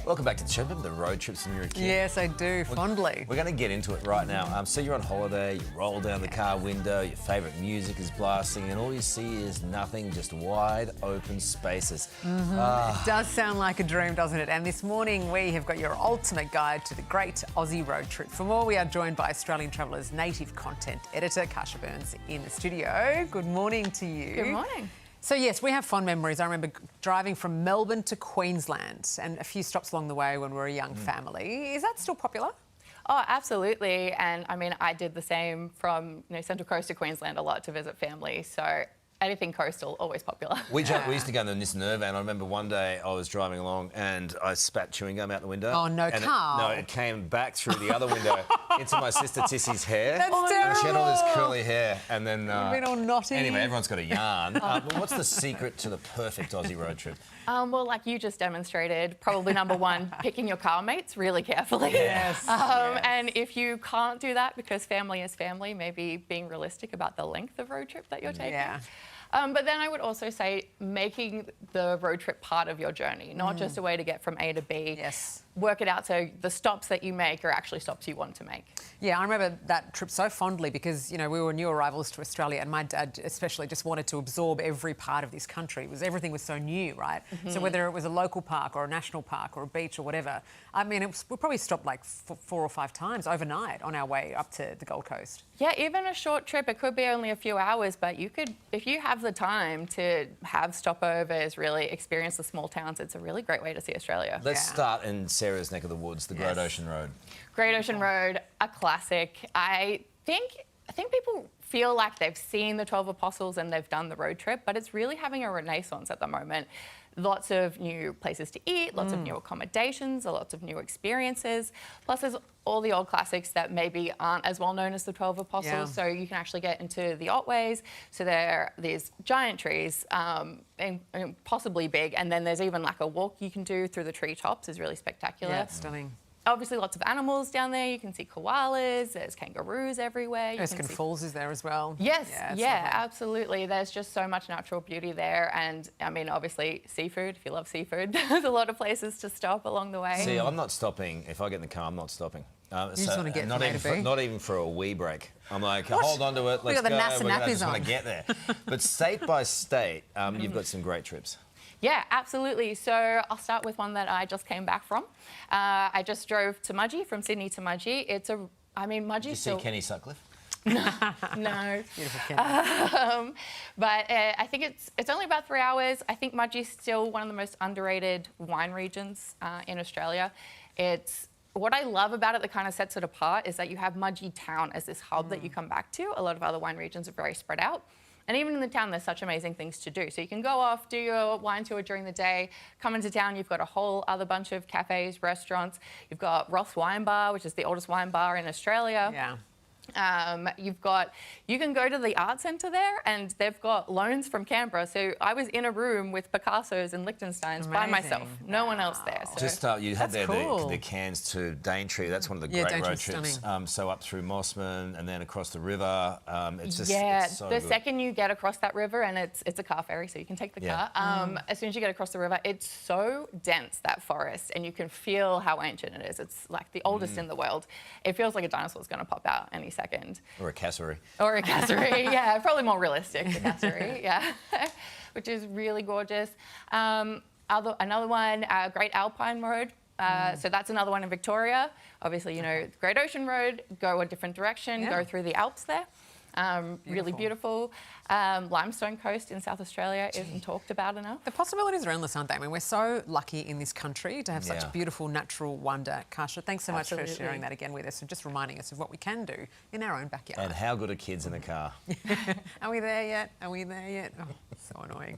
Welcome back to the show. Remember the road trips when you were a kid? Yes, I do, fondly. We're going to get into it right now. So you're on holiday, you roll down the car window, your favourite music is blasting, and all you see is nothing, just wide open spaces. It does sound like a dream, doesn't it? And this morning we have got your ultimate guide to the great Aussie road trip. For more, we are joined by Australian Traveller's native content editor, Kasha Burns, in the studio. Good morning to you. Good morning. So yes, we have fond memories. I remember driving from Melbourne to Queensland and a few stops along the way when we were a young family. Is that still popular? Oh, absolutely. And I mean, I did the same from Central Coast to Queensland a lot to visit family. So anything coastal, always popular. We used to go in the Nissan Irvan. I remember one day I was driving along and I spat chewing gum out the window. Oh, no, Carl. It came back through the other window into my sister Tissy's hair. That's terrible. And she had all this curly hair. And then... You've been all knotty. Anyway, everyone's got a yarn. But what's the secret to the perfect Aussie road trip? Well, like you just demonstrated, probably number one, picking your car mates really carefully. Yes. And if you can't do that because family is family, maybe being realistic about the length of road trip that you're taking. Yeah. But then I would also say making the road trip part of your journey, not just a way to get from A to B. Yes. Work it out so the stops that you make are actually stops you want to make. Yeah, I remember that trip so fondly because, we were new arrivals to Australia and my dad especially just wanted to absorb every part of this country. Everything was so new, right? So whether it was a local park or a national park or a beach or whatever, I mean, we probably stopped like 4 or 5 times overnight on our way up to the Gold Coast. Yeah, even a short trip, it could be only a few hours, but you could, if you have the time to have stopovers, really experience the small towns, it's a really great way to see Australia. Let's start in Sarah's neck of the woods, the Great Ocean Road. Great Ocean Road, a classic. I think people feel like they've seen the 12 Apostles and they've done the road trip, but it's really having a renaissance at the moment. Lots of new places to eat, lots of new accommodations, lots of new experiences. Plus, there's all the old classics that maybe aren't as well known as the 12 Apostles. Yeah. So you can actually get into the Otways. So there's giant trees, and possibly big. And then there's even like a walk you can do through the treetops is really spectacular. Yeah, it's stunning. Obviously, lots of animals down there. You can see koalas. There's kangaroos everywhere. Erskine Falls is there as well. Yes, yeah, absolutely. There's just so much natural beauty there. And, I mean, obviously, seafood. If you love seafood, there's a lot of places to stop along the way. See, I'm not stopping. If I get in the car, I'm not stopping. You just want to get not from A even to B? not even for a wee break. I'm like, hold on to it. Let's got the go. NASA I nappies just want on. to get there. But state by state, you've got some great trips. Yeah, absolutely. So I'll start with one that I just came back from. I just drove to Mudgee, from Sydney to Mudgee. Mudgee's Did you see Kenny Sutcliffe? No. Beautiful kid. But I think it's only about 3 hours. I think Mudgee's still one of the most underrated wine regions in Australia. What I love about it that kind of sets it apart is that you have Mudgee town as this hub that you come back to. A lot of other wine regions are very spread out. And even in the town, there's such amazing things to do. So you can go off, do your wine tour during the day, come into town, you've got a whole other bunch of cafes, restaurants. You've got Roth's Wine Bar, which is the oldest wine bar in Australia. Yeah. You can go to the art centre there and they've got loans from Canberra. So I was in a room with Picasso's and Liechtensteins by myself. No one else there. So. Just you had there cool. the Cairns to Daintree. That's one of the Yeah, great road Daintree's trips. So up through Mossman and then across the river. It's just it's so the good. second you get across that river, and it's a car ferry, so you can take the car. As soon as you get across the river, it's so dense, that forest, and you can feel how ancient it is. It's like the oldest in the world. It feels like a dinosaur's going to pop out any second. Or a cassowary. Or a cassowary, yeah, probably more realistic, the cassowary, yeah, which is really gorgeous. Another one, Great Alpine Road. So that's another one in Victoria. Obviously, Great Ocean Road, go a different direction, go through the Alps there. Really beautiful. Limestone Coast in South Australia isn't talked about enough. The possibilities are endless, aren't they? I mean, we're so lucky in this country to have such beautiful natural wonder. Kasha, thanks so much for sharing that again with us and just reminding us of what we can do in our own backyard. And how good are kids in the car? Are we there yet? Are we there yet? Oh, so annoying.